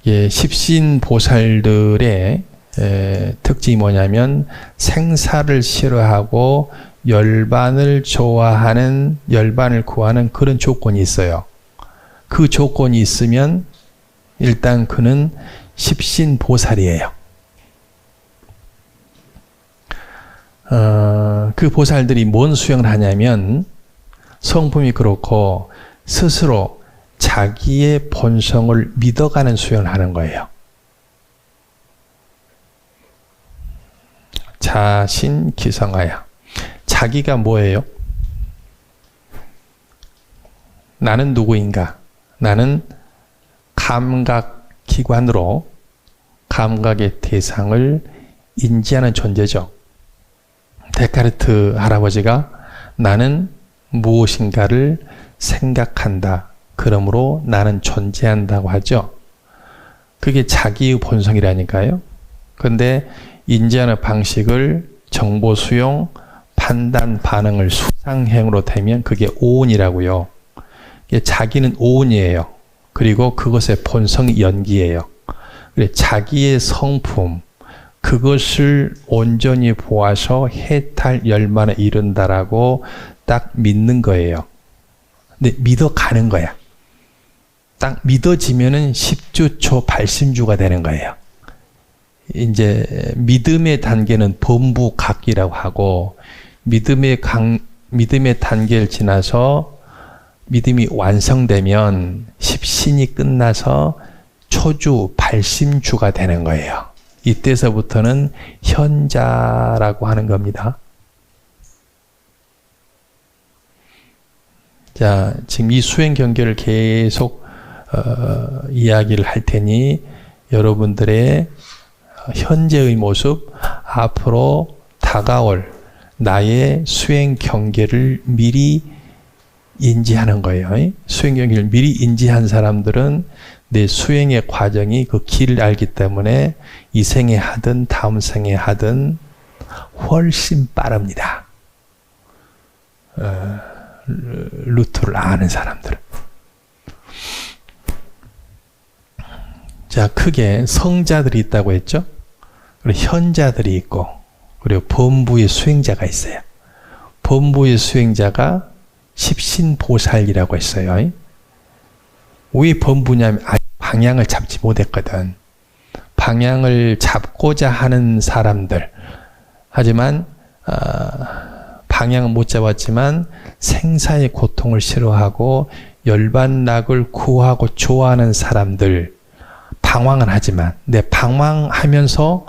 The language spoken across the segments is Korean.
예, 십신보살들의 특징이 뭐냐면 생사를 싫어하고 열반을 좋아하는, 열반을 구하는 그런 조건이 있어요. 그 조건이 있으면 일단 그는 십신보살이에요. 그 보살들이 뭔 수행을 하냐면 성품이 그렇고 스스로 자기의 본성을 믿어가는 수행을 하는 거예요. 자신기성하야. 자기가 뭐예요? 나는 누구인가? 나는 감각기관으로 감각의 대상을 인지하는 존재죠. 데카르트 할아버지가 나는 무엇인가를 생각한다. 그러므로 나는 존재한다고 하죠. 그게 자기의 본성이라니까요. 근데 인지하는 방식을 정보 수용, 판단, 반응을 수상행으로 되면 그게 오온이라고요. 자기는 오온이에요. 그리고 그것의 본성이 연기예요. 자기의 성품, 그것을 온전히 보아서 해탈 열만에 이른다라고 딱 믿는 거예요. 근데 믿어가는 거야. 딱 믿어지면은 10주 발심주가 되는 거예요. 이제 믿음의 단계는 범부각이라고 하고 믿음의 단계를 지나서 믿음이 완성되면 십신이 끝나서 초주 발심주가 되는 거예요. 이때서부터는 현자라고 하는 겁니다. 자, 지금 이 수행 경계를 계속 이야기를 할 테니 여러분들의 현재의 모습, 앞으로 다가올 나의 수행 경계를 미리 인지하는 거예요. 수행 경계를 미리 인지한 사람들은 내 수행의 과정이 그 길을 알기 때문에 이 생에 하든 다음 생에 하든 훨씬 빠릅니다. 루트를 아는 사람들. 자, 크게 성자들이 있다고 했죠. 그리고 현자들이 있고, 그리고 범부의 수행자가 있어요. 범부의 수행자가 십신보살이라고 했어요. 왜 범부냐면 방향을 잡지 못했거든. 방향을 잡고자 하는 사람들. 하지만 방향은 못 잡았지만 생사의 고통을 싫어하고 열반락을 구하고 좋아하는 사람들. 방황은 하지만 방황하면서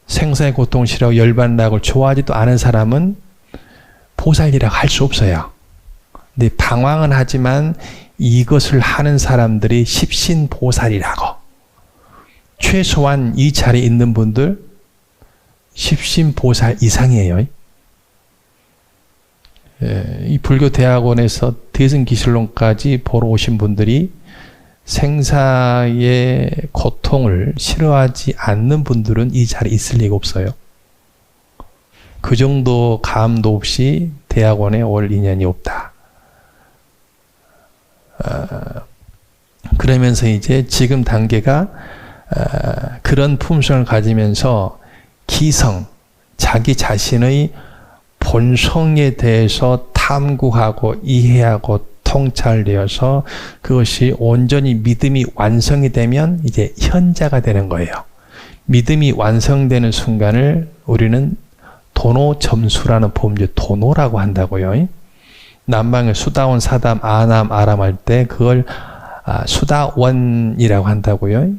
생사의 고통을 싫어하고 열반락을 좋아하지도 않은 사람은 보살이라고 할 수 없어요. 근데 방황은 하지만 이것을 하는 사람들이 십신보살이라고. 최소한 이 자리에 있는 분들 십신보살 이상이에요. 이 불교 대학원에서 대승기실론까지 보러 오신 분들이 생사의 고통을 싫어하지 않는 분들은 이 자리에 있을 리가 없어요. 그 정도 감도 없이 대학원에 올 인연이 없다. 그러면서 이제 지금 단계가 그런 품성을 가지면서 기성, 자기 자신의 본성에 대해서 탐구하고 이해하고 통찰되어서 그것이 온전히 믿음이 완성이 되면 이제 현자가 되는 거예요. 믿음이 완성되는 순간을 우리는 도노점수라는 범주 도노라고 한다고요. 남방의 수다원, 사담, 아남, 아람 할 때 그걸 수다원이라고 한다고요.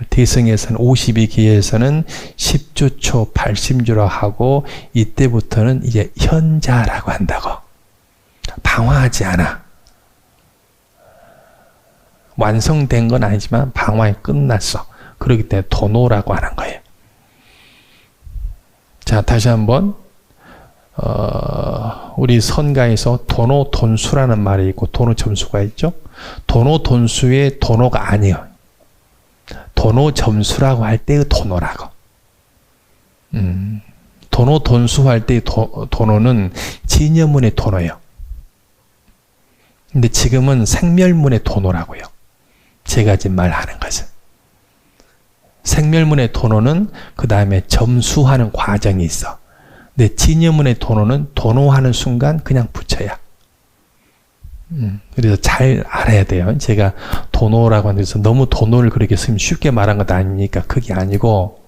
대승에서는 52기에서는 10주초 발심주라고 하고 이때부터는 이제 현자라고 한다고. 방황하지 않아. 완성된 건 아니지만 방황이 끝났어. 그렇기 때문에 도노라고 하는 거예요. 자, 다시 한번 우리 선가에서 도노돈수라는 말이 있고 도노점수가 있죠. 도노돈수의 도노가 아니에요. 도노점수라고 할 때의 도노라고. 도노돈수 할 때의 도노는 진여문의 도노예요. 근데 지금은 생멸문의 도노라고요. 제가 지금 말하는 것은. 생멸문의 도노는 그 다음에 점수하는 과정이 있어. 근데 진여문의 도노는 도노하는 순간 그냥 붙여야. 그래서 잘 알아야 돼요. 제가 도노라고 하는 데서 너무 도노를 그렇게 쉽게 말한 것 아니니까 그게 아니고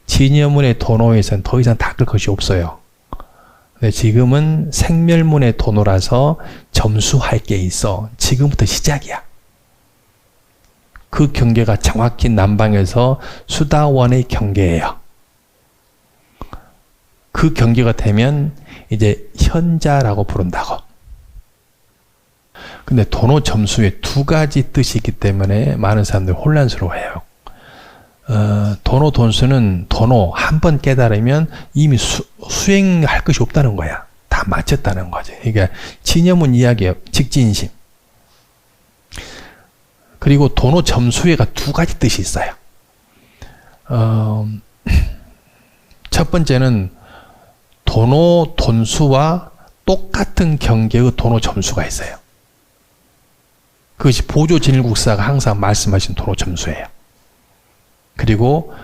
진여문의 도노에서는 더 이상 닦을 것이 없어요. 근데 지금은 생멸문의 도노라서 점수할 게 있어. 지금부터 시작이야. 그 경계가 정확히 남방에서 수다원의 경계예요. 그 경계가 되면 이제 현자라고 부른다고. 근데 도노 점수에 두 가지 뜻이 있기 때문에 많은 사람들이 혼란스러워해요. 도노 돈수는 도노 한 번 깨달으면 이미 수행할 것이 없다는 거야. 다 마쳤다는 거지. 그러니까 진여문 이야기예요. 직진심. 그리고 도노 점수에가 두 가지 뜻이 있어요. 첫 번째는 도노 돈수와 똑같은 경계의 도노 점수가 있어요. 그것이 보조진일국사가 항상 말씀하신 도노 점수예요. 그리고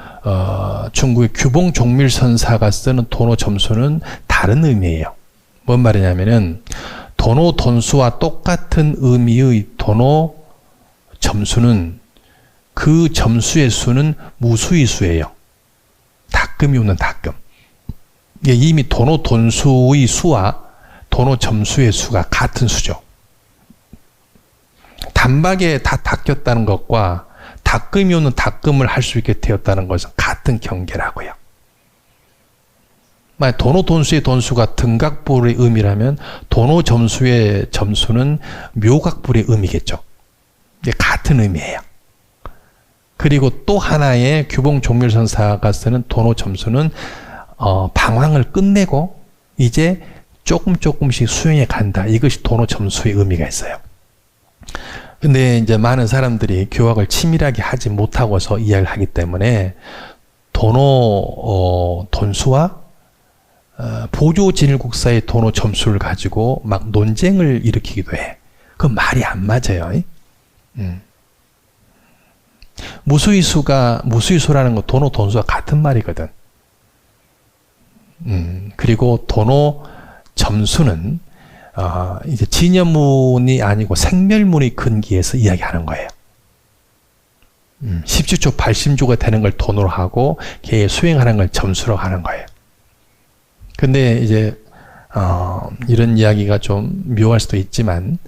중국의 규봉종밀선사가 쓰는 도노 점수는 다른 의미예요. 뭔 말이냐면은 도노 돈수와 똑같은 의미의 도노 점수는 그 점수의 수는 무수의 수예요. 닦음이 없는 닦음. 이미 도노 돈수의 수와 도노 점수의 수가 같은 수죠. 단박에 다 닦였다는 것과 닦음이 없는 닦음을 할 수 있게 되었다는 것은 같은 경계라고요. 만약 도노 돈수의 돈수가 등각불의 의미라면 도노 점수의 점수는 묘각불의 의미겠죠. 이게 같은 의미예요. 그리고 또 하나의 규봉종밀선사가 쓰는 도노 점수는 방황을 끝내고 이제 조금씩 수행해 간다. 이것이 도노 점수의 의미가 있어요. 근데 이제 많은 사람들이 교학을 치밀하게 하지 못하고서 이야기를 하기 때문에 도노 돈수와 보조진일국사의 도노 점수를 가지고 막 논쟁을 일으키기도 해. 그건 말이 안 맞아요. 무수이수라는 거 도노 돈수와 같은 말이거든. 그리고 도노 점수는 이제 진여문이 아니고 생멸문의 근기에서 이야기하는 거예요. 10주초 80주가 되는 걸 도노로 하고 걔의 수행하는 걸 점수로 하는 거예요. 근데 이제 이런 이야기가 좀 묘할 수도 있지만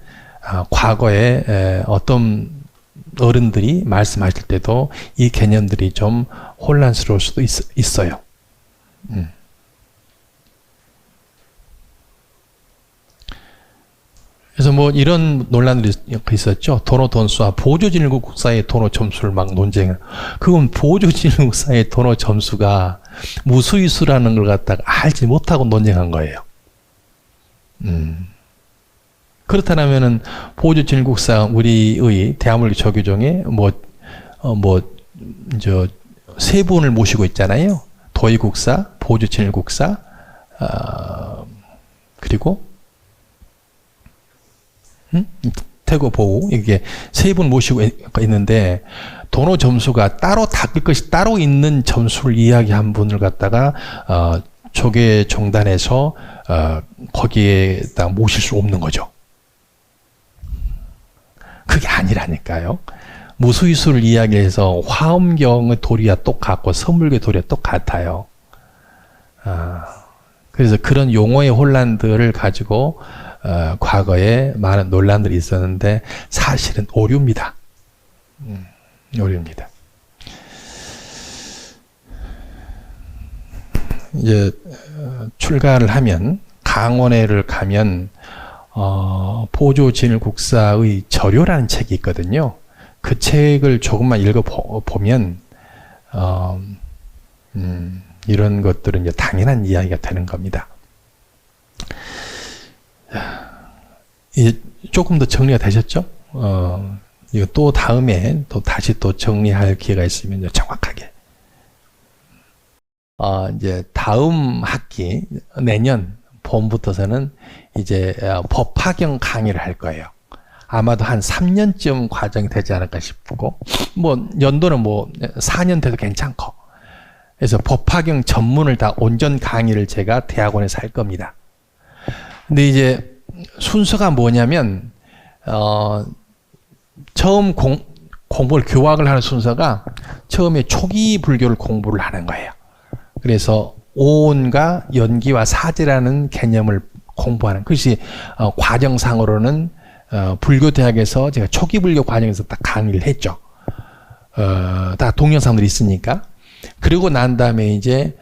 과거에 어떤 어른들이 말씀하실 때도 이 개념들이 좀 혼란스러울 수도 있어요. 그래서 뭐 이런 논란들이 있었죠. 도노 돈수와 보조진일국사의 도노 점수를 막 논쟁을. 그건 보조진일국사의 도노 점수가 무수이수라는 걸 갖다가 알지 못하고 논쟁한 거예요. 그렇다면은 보조진일국사 우리의 대화물리 조교종에 세 분을 모시고 있잖아요. 도의국사, 보조진일국사, 그리고 태고보우 이게 세 분 모시고 있는데 도노 점수가 따로 닦을 것이 따로 있는 점수를 이야기한 분을 갖다가 조계 종단에서 거기에다 모실 수 없는 거죠. 그게 아니라니까요. 무수이수를 이야기해서 화엄경의 도리와 똑같고 서물계 도리와 똑같아요. 그래서 그런 용어의 혼란들을 가지고 과거에 많은 논란들이 있었는데 사실은 오류입니다. 오류입니다. 이제 출가를 하면 강원회를 가면 보조진일국사의 절요라는 책이 있거든요. 그 책을 조금만 읽어보면 이런 것들은 이제 당연한 이야기가 되는 겁니다. 이제 조금 더 정리가 되셨죠? 이거 또 다음에 또 다시 또 정리할 기회가 있으면 이제 정확하게. 이제 다음 학기, 내년 봄부터서는 이제 법화경 강의를 할 거예요. 아마도 한 3년쯤 과정이 되지 않을까 싶고, 뭐 연도는 뭐 4년 돼도 괜찮고. 그래서 법화경 전문을 다 온전 강의를 제가 대학원에서 할 겁니다. 근데 이제 순서가 뭐냐면 처음 공부를 교학을 하는 순서가 처음에 초기 불교를 공부를 하는 거예요. 그래서 오온과 연기와 사제라는 개념을 공부하는 그것이 과정상으로는 불교 대학에서 제가 초기 불교 과정에서 딱 강의를 했죠. 다 동영상들이 있으니까. 그리고 난 다음에 이제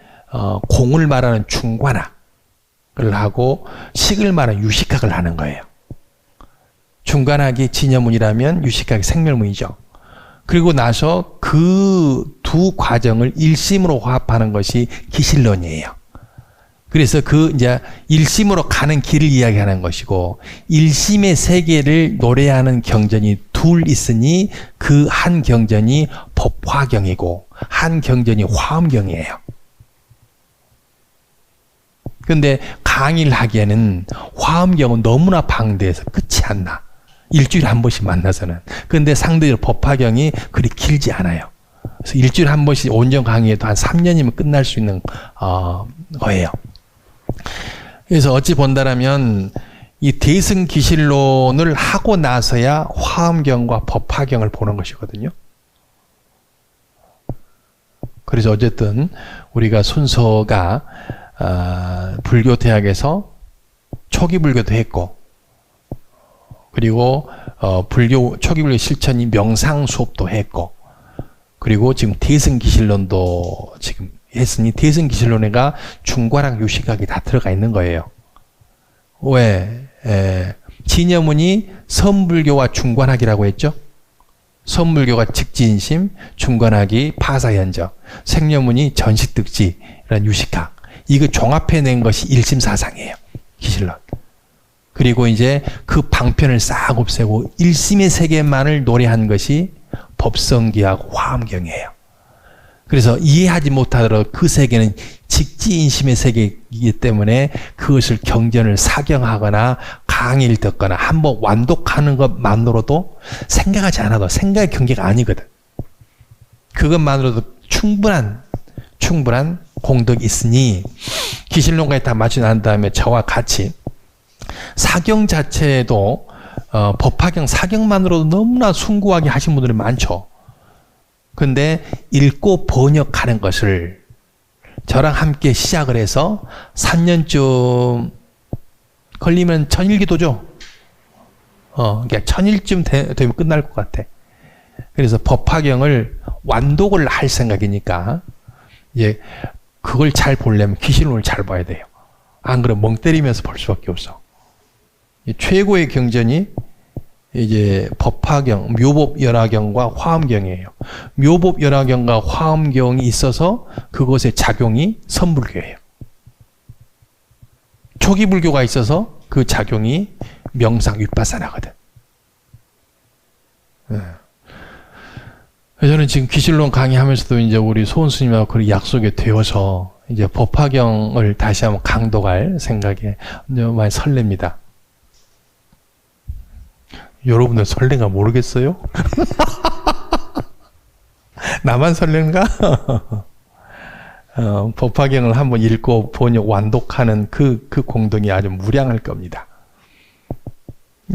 공을 말하는 중관학을 하고 식을 말하는 유식학을 하는 거예요. 중관학이 진여문이라면 유식학이 생멸문이죠. 그리고 나서 그 두 과정을 일심으로 화합하는 것이 기실론이에요. 그래서 그 이제 일심으로 가는 길을 이야기하는 것이고, 일심의 세계를 노래하는 경전이 둘 있으니 그 한 경전이 법화경이고 한 경전이 화엄경이에요. 근데 강의를 하기에는 화엄경은 너무나 방대해서 끝이 안 나. 일주일에 한 번씩 만나서는. 근데 상대적으로 법화경이 그리 길지 않아요. 그래서 일주일에 한 번씩 온전 강의에도 한 3년이면 끝날 수 있는 거예요. 그래서 어찌 본다라면 이 대승기실론을 하고 나서야 화엄경과 법화경을 보는 것이거든요. 그래서 어쨌든 우리가 순서가 불교대학에서 초기 불교도 했고, 그리고 초기 불교 실천이 명상 수업도 했고, 그리고 지금 대승기실론도 지금 했으니 대승기실론에가 중관학 유식학이 다 들어가 있는 거예요. 왜? 진여문이 선불교와 중관학이라고 했죠. 선불교가 직지인심, 중관학이 파사현적, 생려문이 전식득지라는 유식학. 이거 종합해낸 것이 일심사상이에요. 기실론. 그리고 이제 그 방편을 싹 없애고 일심의 세계만을 노래한 것이 법성기하고 화엄경이에요. 그래서 이해하지 못하더라도 그 세계는 직지인심의 세계이기 때문에 그것을 경전을 사경하거나 강의를 듣거나 한번 완독하는 것만으로도 생각하지 않아도 생각의 경계가 아니거든. 그것만으로도 충분한 공덕이 있으니 기실론까지 다 마치고 난 다음에 저와 같이 사경 자체도 법화경 사경만으로도 너무나 숭고하게 하신 분들이 많죠. 근데 읽고 번역하는 것을 저랑 함께 시작을 해서 3년쯤 걸리면 천일기도죠. 그러니까 천일쯤 되면 끝날 것 같아. 그래서 법화경을 완독을 할 생각이니까 이제 그걸 잘 보려면 기실론을 잘 봐야 돼요. 안 그러면 멍 때리면서 볼 수밖에 없어. 최고의 경전이 이제 법화경, 묘법열화경과 화엄경이에요. 묘법열화경과 화엄경이 있어서 그것의 작용이 선불교예요. 초기 불교가 있어서 그 작용이 명상 윗바사나거든. 저는 지금 기실론 강의하면서도 이제 우리 소은 스님하고 그 약속이 되어서 이제 법화경을 다시 한번 강독할 생각에 많이 설렙니다. 여러분들 설렌가 모르겠어요? 나만 설렌가? 법화경을 한번 읽고 번역 완독하는 그 공덕이 아주 무량할 겁니다.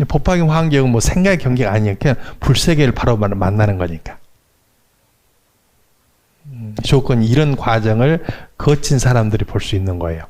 법화경 화엄경은 뭐 생각의 경계가 아니에요. 그냥 불세계를 바로 만나는 거니까. 조건이 이런 과정을 거친 사람들이 볼 수 있는 거예요.